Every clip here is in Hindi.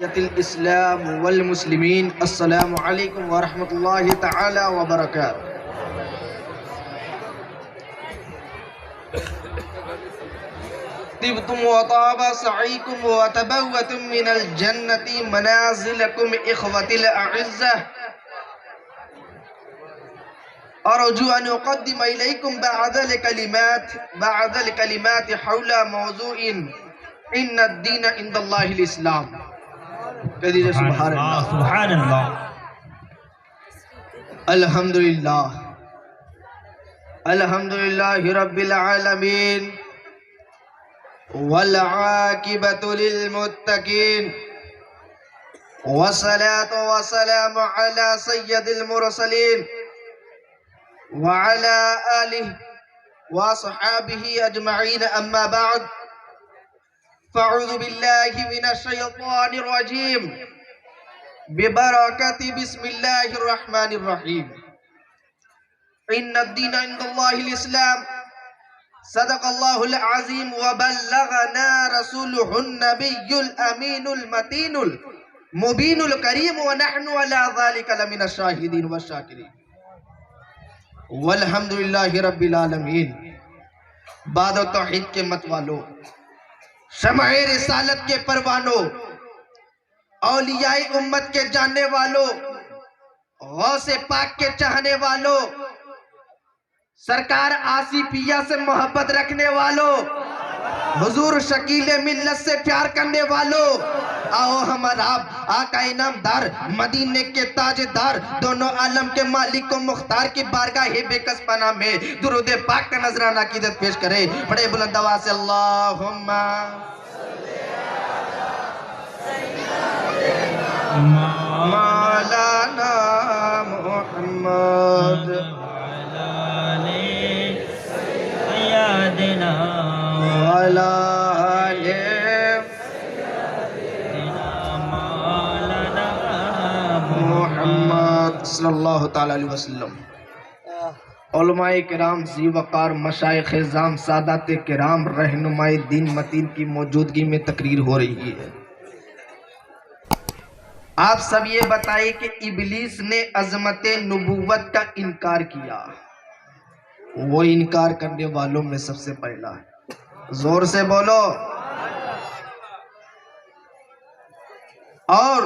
इस्लाम वल मुस्लिमीन अस्सलामु अलैकुम व रहमतुल्लाहि तआला व बरकातहू। तिब्तुम व ताबा सईकुम व तबव्वतुम मिनल जन्नति मनाज़िलकुम इख़वतिल अइज़्ज़ा। अर्जू अन उक़द्दिम इलैकुम बअदल कलिमात हौला मौज़ूइन इन्नद दीन इंदल्लाहिल इस्लाम। कह दीजिए सुभान अल्लाह, सुभान अल्लाह। अल्हम्दुलिल्लाह, अल्हम्दुलिल्लाहि रब्बिल आलमीन वल आकिबतु लिल मुत्तकीन वस्सलातु वस्सलामु अला सय्यदिल मुरसलीन व अला आलिहि व अस्हाबिही अजमईन, अम्मा बाद। फ़अऊज़ु बिल्लाहि मिनश शैतानिर रजीम, बिबरकति बिस्मिल्लाहिर रहमानिर रहीम। इन्नद दीन इंदल्लाहिल इस्लाम, सदक़ल्लाहुल अज़ीम व बल्लगना रसूलुहुन नबियुल अमीनुल मतीनुल मुबीनुल करीम व नहनु अला ज़ालिका लमिनश शाहिदीन व शाकिरीन वल्हम्दुलिल्लाहि रब्बिल आलमीन। बाद तौहीद के मत वालों, शमए रिसालत के परवानों, औलियाए उम्मत के जानने वालों, गौसे पाक के चाहने वालों, सरकार आसिफिया से मोहब्बत रखने वालों, हुजूर शकीले मिल्लत से प्यार करने वालों, आओ हमारा आका इनामदार मदीने के ताजदार दोनों आलम के मालिक को मुख्तार की बारगाह बेकस पनाह में दुरूद पाक का नजराना अकीदत पेश करे। बड़े बुलंद आवाज से अल्लाहुम्मा मौलाना मुहम्मद वाला मुहम्मद सल्लल्लाहु तआला अलैहि वसल्लम। उलमाए किराम, ज़ी वक़ार, मशाइख़ ज़ाम, सादात किराम, रहनुमाए दीन मतीन की मौजूदगी में तकरीर हो रही है। आप सब ये बताइए कि इब्लीस ने अज़मत नबूवत का इनकार किया, वो इनकार करने वालों में सबसे पहला है। जोर से बोलो। और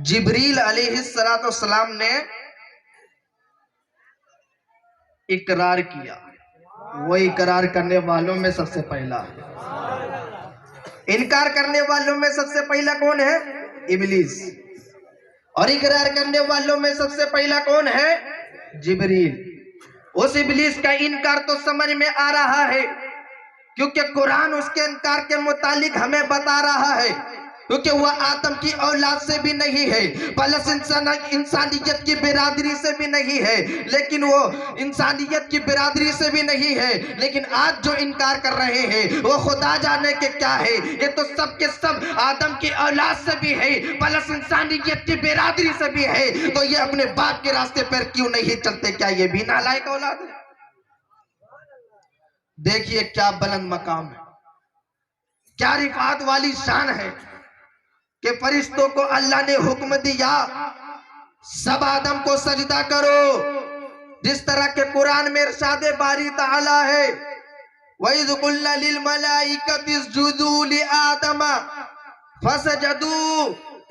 जिब्रील अलैहिस्सलाम ने इकरार किया, वो इकरार करने वालों में सबसे पहला है। इनकार करने वालों में सबसे पहला कौन है? इब्लीस। और इकरार करने वालों में सबसे पहला कौन है? जिब्रील। उस इब्लीस का इनकार तो समझ में आ रहा है, क्योंकि कुरान उसके इनकार के मुतालिक हमें बता रहा है, क्योंकि वह आदम की औलाद से भी नहीं है, प्लस इंसानियत की बिरादरी से भी नहीं है, लेकिन वो इंसानियत की बिरादरी से भी नहीं है, लेकिन आज जो इनकार कर रहे हैं वो खुदा जाने के क्या है। ये तो सब के सब आदम की औलाद से भी है, प्लस इंसानियत की बिरादरी से भी है, तो ये अपने बाप के रास्ते पर क्यों नहीं चलते? क्या ये भी नालायक औलाद है? देखिए क्या बुलंद मकाम है, क्या रिफात वाली शान है कि फरिश्तों को अल्लाह ने हुक्म दिया सब आदम को सजदा करो। जिस तरह के कुरान में इरशाद बारी ताला है, वइज़ क़ुल्ना लिल मलाइकति इसजुदू लि आदम फसजदू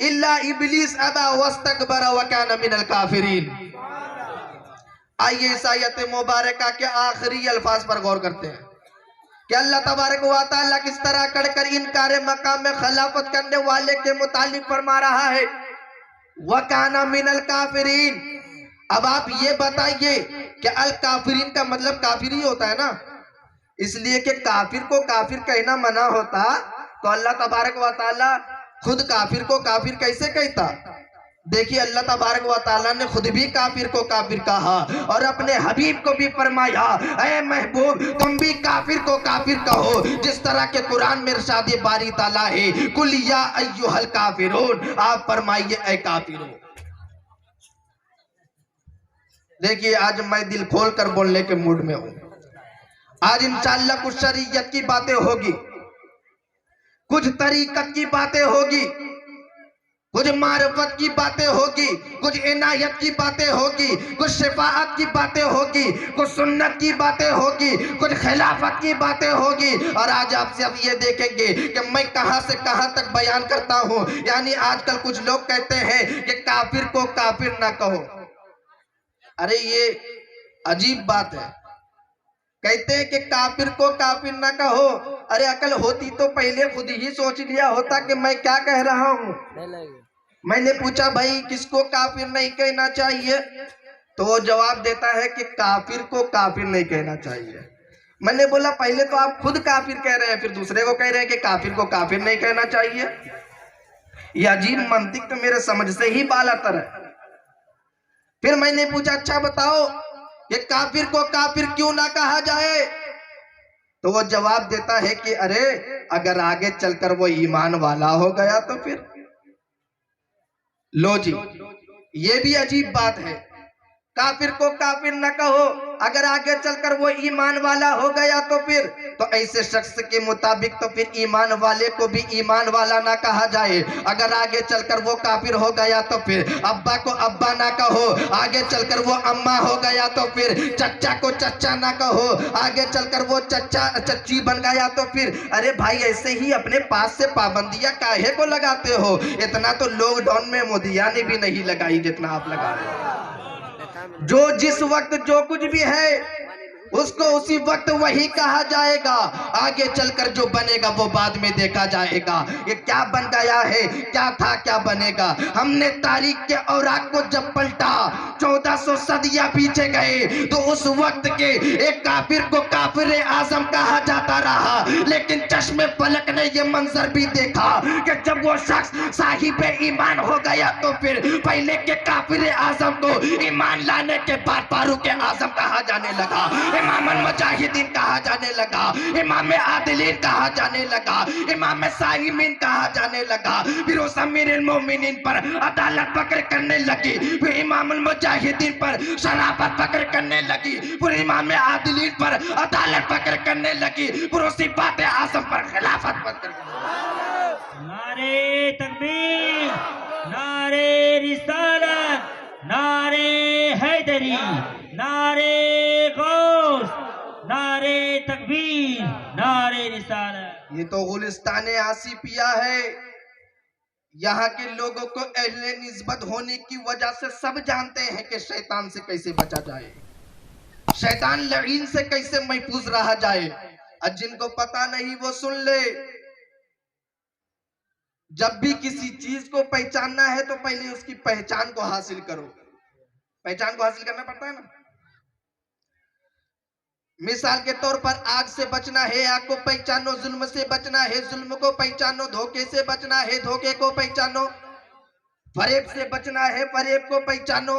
इल्ला इब्लीस अबा वस्तकबरा व काना मिनल काफिरीन। आइए इस आयत मुबारका के आखिरी अल्फाज पर गौर करते हैं कि अल्लाह तबारक व तआला किस तरह कड़कर इनकार मकाम में खिलाफत करने वाले के मुतालिक फरमा रहा है, वकाना मिनल काफिरीन। अब आप ये बताइए कि अल काफिरीन का मतलब काफिर ही होता है ना, इसलिए कि काफिर को काफिर कहना मना होता, तो अल्लाह तबारक व तआला खुद काफिर को काफिर कैसे कहता? देखिए अल्लाह तबारक व तआला ने खुद भी काफिर को काफिर कहा और अपने हबीब को भी फरमाया, ऐ महबूब तुम भी काफिर को काफिर कहो। जिस तरह के कुरान में इरशाद बारी ताला है, कुल या अय्युहल काफिरून, आप फरमाइए ऐ काफिरों। देखिए आज मैं दिल खोल कर बोलने के मूड में हूं। आज इंशाअल्लाह कुछ शरीयत की बातें होगी, कुछ तरीकत की बातें होगी, कुछ मारिफत की बातें होगी, कुछ इनायत की बातें होगी, कुछ शिफाअत की बातें होगी, कुछ सुन्नत की बातें होगी, कुछ खिलाफत की बातें होगी। और आज आपसे अब ये देखेंगे कि मैं कहां से कहां तक बयान करता हूं। यानी आजकल कुछ लोग कहते हैं कि काफिर को काफिर ना कहो। अरे ये अजीब बात है, कहते हैं कि काफिर को काफिर ना कहो। अरे अकल होती तो पहले खुद ही सोच लिया होता कि मैं क्या कह रहा हूं। मैंने पूछा भाई किसको काफिर नहीं कहना चाहिए, तो वो जवाब देता है कि काफिर को काफिर नहीं कहना चाहिए। मैंने बोला पहले तो आप खुद काफिर कह रहे हैं, फिर दूसरे को कह रहे हैं कि काफिर को काफिर नहीं कहना चाहिए। ये अजीब मंतिक तो मेरे समझ से ही बालातर है। फिर मैंने पूछा अच्छा बताओ ये काफिर को काफिर क्यों ना कहा जाए, तो वो जवाब देता है कि अरे अगर आगे चलकर वो ईमान वाला हो गया तो फिर। लो जी, ये भी अजीब बात है, काफिर को काफिर न कहो, अगर आगे चलकर वो ईमान वाला हो गया तो फिर। तो ऐसे शख्स के मुताबिक तो फिर ईमान वाले को भी ईमान वाला ना कहा जाए। अगर आगे चलकर वो काफिर हो गया तो फिर अब्बा को अब्बा ना कहो, आगे चलकर वो अम्मा हो गया तो फिर चच्चा को चच्चा ना कहो, आगे चलकर वो चच्चा चच्ची बन गया तो फिर। अरे भाई ऐसे ही अपने पास से पाबंदियां काहे को लगाते हो। इतना तो लॉकडाउन में मोदिया ने भी नहीं लगाई जितना आप लगा रहे हो। जो जिस वक्त जो कुछ भी है उसको उसी वक्त वही कहा जाएगा, आगे चलकर जो बनेगा वो बाद में देखा जाएगा। ये क्या बन गया है, क्या था क्या बनेगा। हमने तारीख के औराक को जब पलटा 1400 सदियां पीछे गए तो उस वक्त के एक काफिर को काफिर आजम कहा जाता रहा, लेकिन चश्मे पलक ने ये मंजर भी देखा कि जब वो शख्स साहिब ईमान हो गया तो फिर पहले के काफिर आजम को ईमान लाने के बाद फारूक आजम कहा जाने लगा, इमाम मुजाहिदीन कहा जाने लगा, इमाम आदिलीन कहा जाने लगा, इमाम साइमीन कहा जाने लगा। फिर उस अमीरुल मोमिनीन पर अदालत पकड़ करने लगी, फिर इमाम मुजाहिदीन पर शराफत पकड़ करने लगी, फिर इमाम आदिलीन पर अदालत पकड़ करने लगी, फिर उसी बात आजम पर खिलाफत पकड़। नारे तकबीर, नारे रिसालत, नारे हैदरी, नारे गौस, नारे तकबीर, नारे रिसालत। ये तो गुलिस्तान आसिफिया है। यहाँ के लोगों को अहले निस्बत होने की वजह से सब जानते हैं कि शैतान से कैसे बचा जाए, शैतान लईन से कैसे महफूज रहा जाए। और जिनको पता नहीं वो सुन ले, जब भी किसी चीज को पहचानना है तो पहले उसकी पहचान को हासिल करो। पहचान को हासिल करना पड़ता है ना। मिसाल के तौर पर आग से बचना है, आग को पहचानो, जुल्म से बचना है, जुल्म को पहचानो, धोखे से बचना है, धोखे को पहचानो, फरेब से बचना है, फरेब को पहचानो,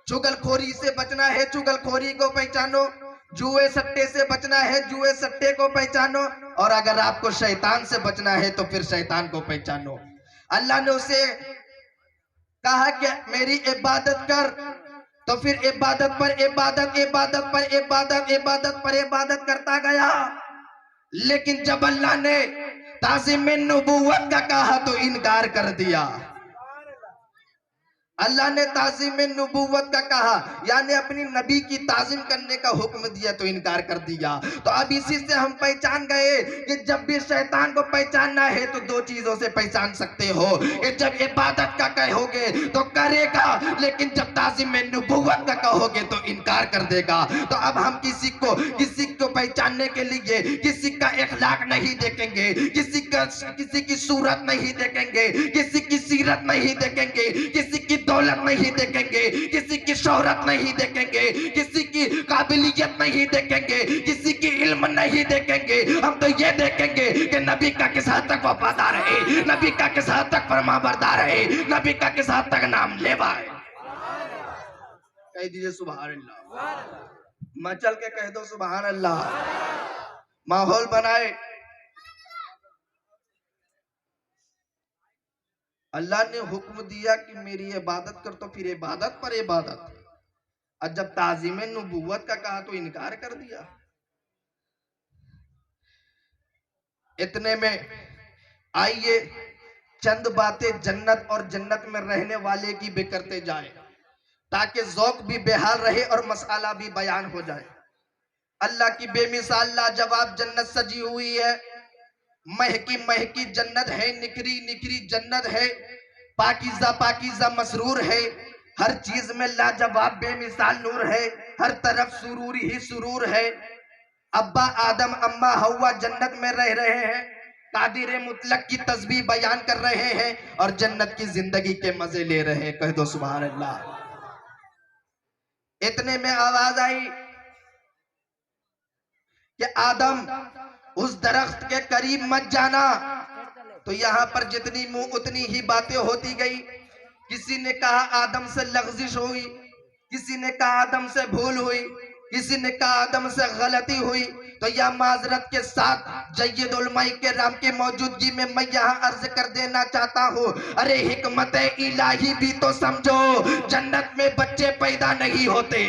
चुगलखोरी से बचना है, चुगलखोरी को पहचानो, जुए सट्टे से बचना है, जुए सट्टे को पहचानो, और अगर आपको शैतान से बचना है तो फिर शैतान को पहचानो। अल्लाह ने उसे कहा कि मेरी इबादत कर, तो फिर इबादत पर इबादत, इबादत पर इबादत, इबादत पर इबादत करता गया। लेकिन जब अल्लाह ने ताज़ीम नबूवत का कहा तो इनकार कर दिया। अल्लाह ने ताज़ीम नबूवत का कहा यानी अपनी नबी की ताज़ीम करने का हुक्म दिया तो इनकार कर दिया। तो अब इसी से हम पहचान गए कि जब भी शैतान को पहचानना है तो दो चीजों से पहचान सकते हो कि जब इबादत का कहोगे तो करेगा, लेकिन जब ताज़ीम नबूवत का कहोगे तो इनकार कर देगा। तो अब हम किसी को पहचानने के लिए किसी का इखलाक नहीं देखेंगे, किसी की सूरत नहीं देखेंगे, किसी की सीरत नहीं देखेंगे, किसी की दौलत नहीं देखेंगे, किसी की शोहरत नहीं देखेंगे, किसी की काबिलियत नहीं देखेंगे, किसी की इल्म नहीं देखेंगे। हम तो ये देखेंगे कि नबी का किस हद तक वफादार है, नबी का किस हद तक फरमाबरदार है, नबी का किस हद तक नाम लेवा है। कह दीजिए सुभान अल्लाह, मचल के कह दो सुभान अल्लाह। माहौल बनाए। अल्लाह ने हुक्म दिया कि मेरी इबादत कर, तो फिर इबादत पर इबादत। और जब ताज़ीम नबूवत का कहा तो इनकार कर दिया। इतने में आइए चंद बातें जन्नत और जन्नत में रहने वाले की भी करते जाए, ताकि ज़ौक़ भी बेहाल रहे और मसाला भी बयान हो जाए। अल्लाह की बेमिसाल लाजवाब जन्नत सजी हुई है, महकी महकी जन्नत है, निकरी निकरी जन्नत है, पाकीज़ा पाकीज़ा मसरूर है, हर चीज में लाजवाब बेमिसाल नूर है, हर तरफ सुरूर ही सुरूर है। अब्बा आदम अम्मा हव्वा जन्नत में रह रहे हैं, कादिर मुतलक की तस्बीह बयान कर रहे हैं और जन्नत की जिंदगी के मजे ले रहे हैं। कह दो सुभान अल्लाह। इतने में आवाज आई कि आदम उस दरख्त के करीब मत जाना। तो यहां पर जितनी मुंह उतनी ही बातें होती गई। किसी ने कहा आदम से लग़ज़िश हुई, किसी ने कहा आदम से भूल हुई, किसी ने कहा आदम से गलती हुई। तो यह माजरत के साथ जय्यद उलमाए किराम की मौजूदगी में मैं यहाँ अर्ज कर देना चाहता हूँ, अरे हिकमत इलाही भी तो समझो, जन्नत में बच्चे पैदा नहीं होते।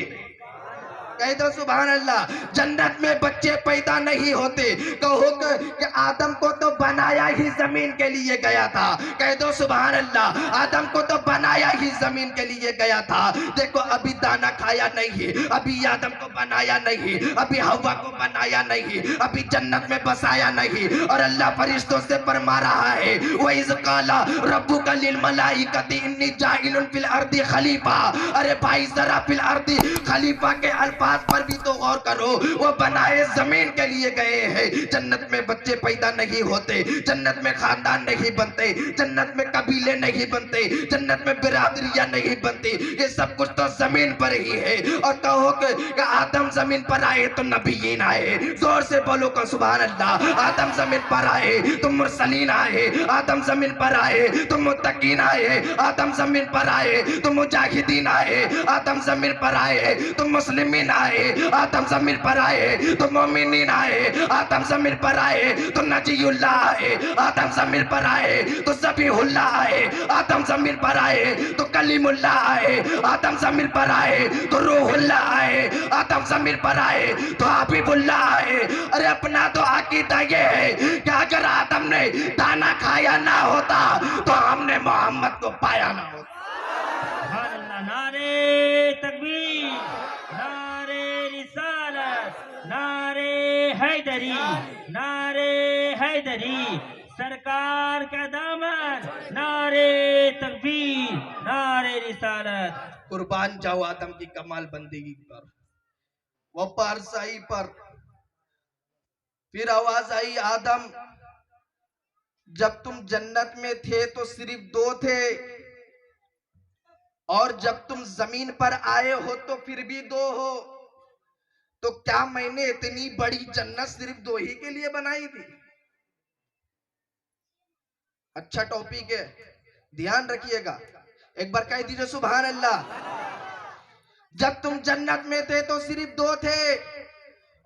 कह दो सुभान अल्लाह। जन्नत में बच्चे पैदा नहीं होते। कहो कि आदम को तो बनाया ही जमीन के लिए गया था। कह दो सुभान अल्लाह। आदम को तो बनाया ही जमीन के लिए गया था। देखो अभी दाना खाया नहीं, अभी आदम को बनाया नहीं, अभी हव्वा को बनाया नहीं, अभी जन्नत में बसाया नहीं। और अल्लाह फरिश्तों से फरमा रहा है, व इज़ क़ाला रब्बुका लिल मलाइकति इन्नी जाइलुन फिल अर्दी खलीफा। अरे भाई जरा फिल अर्दी खलीफा के अल्फाज पर भी तो गौर करो। वो बनाए जमीन के लिए गए हैं। जन्नत में बच्चे पैदा नहीं होते, जन्नत में खानदान नहीं बनते, जन्नत में कबीले नहीं बनते, जन्नत में बिरादरियां नहीं बनती। ये सब कुछ तो जमीन पर ही है। और कहो कि आदम जमीन पर आए तो नबीयीन आए। जोर से बोलो का सुभान अल्लाह। आदम जमीन पर आए तो मुरसलीन आए, आदम जमीन पर आए तो मुत्तकीन आए, आदम जमीन पर आए तो मुजाहिदीन आए, आदम जमीन पर आए तो मुस्लिमीन आए, आदम जमीन पर आए तो मोमिनीन आए, आदम जमीन पर आए तो नजीउल्लाह आए, आदम जमीन पर आए तो ज़बीहुल्लाह आए, आदम जमीन पर आए तो कलीमुल्लाह आए, आदम जमीन पर आए तो रूहुल्लाह आए, आदम जमीन पर आए तो हबीबुल्लाह आए। अरे अपना तो अकीदा ये है कि अगर आदम ने दाना खाया ना होता तो हमने मोहम्मद को पाया ना होता। नारे तकबीर, नारे रिसालत, नारे हैदरी, नारे हैदरी, सरकार का दामन, नारे तकबीर, नारे रिसालत। कुर्बान जाओ आदम की कमाल बंदगी पर, वो पारसाई पर। फिर आवाज आई, आदम जब तुम जन्नत में थे तो सिर्फ 2 थे, और जब तुम जमीन पर आए हो तो फिर भी 2 हो। तो क्या मैंने इतनी बड़ी जन्नत सिर्फ 2 ही के लिए बनाई थी? अच्छा टॉपिक है, ध्यान रखिएगा। एक बार कह दीजिए सुभान अल्लाह। जब तुम जन्नत में थे तो सिर्फ 2 थे,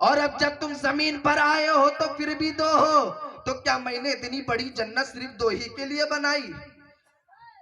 और अब जब तुम जमीन पर आए हो तो फिर भी 2 हो। तो क्या मैंने इतनी बड़ी जन्नत सिर्फ 2 ही के लिए बनाई?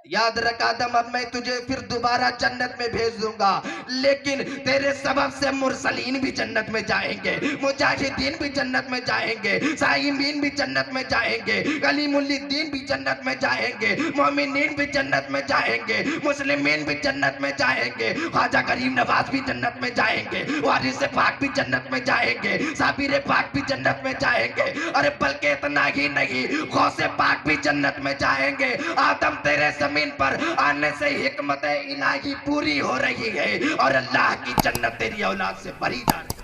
याद रख आदम, अब मैं तुझे फिर दोबारा जन्नत में भेज दूंगा, लेकिन तेरे सबब से मुरसलीन भी जन्नत में जाएंगे, मुजाहिदीन भी जन्नत में जाएंगे, साइमीन भी जन्नत में जाएंगे, कलीमुल्दीन भी जन्नत में जाएंगे, मोमिनीन भी जन्नत में जाएंगे, मुस्लिमीन भी जन्नत में जाएंगे, ख्वाजा गरीब नवाज भी जन्नत में जाएंगे, वारिस पाक भी जन्नत में जाएंगे, साबिर पाक भी जन्नत में जाएंगे। अरे बल्कि इतना ही नहीं, गौसे पाक भी जन्नत में जाएंगे। आदम तेरे जमीन पर आने से हिकमत इलाही पूरी हो रही है और अल्लाह की जन्नत तेरी औलाद से भरी जा रही है।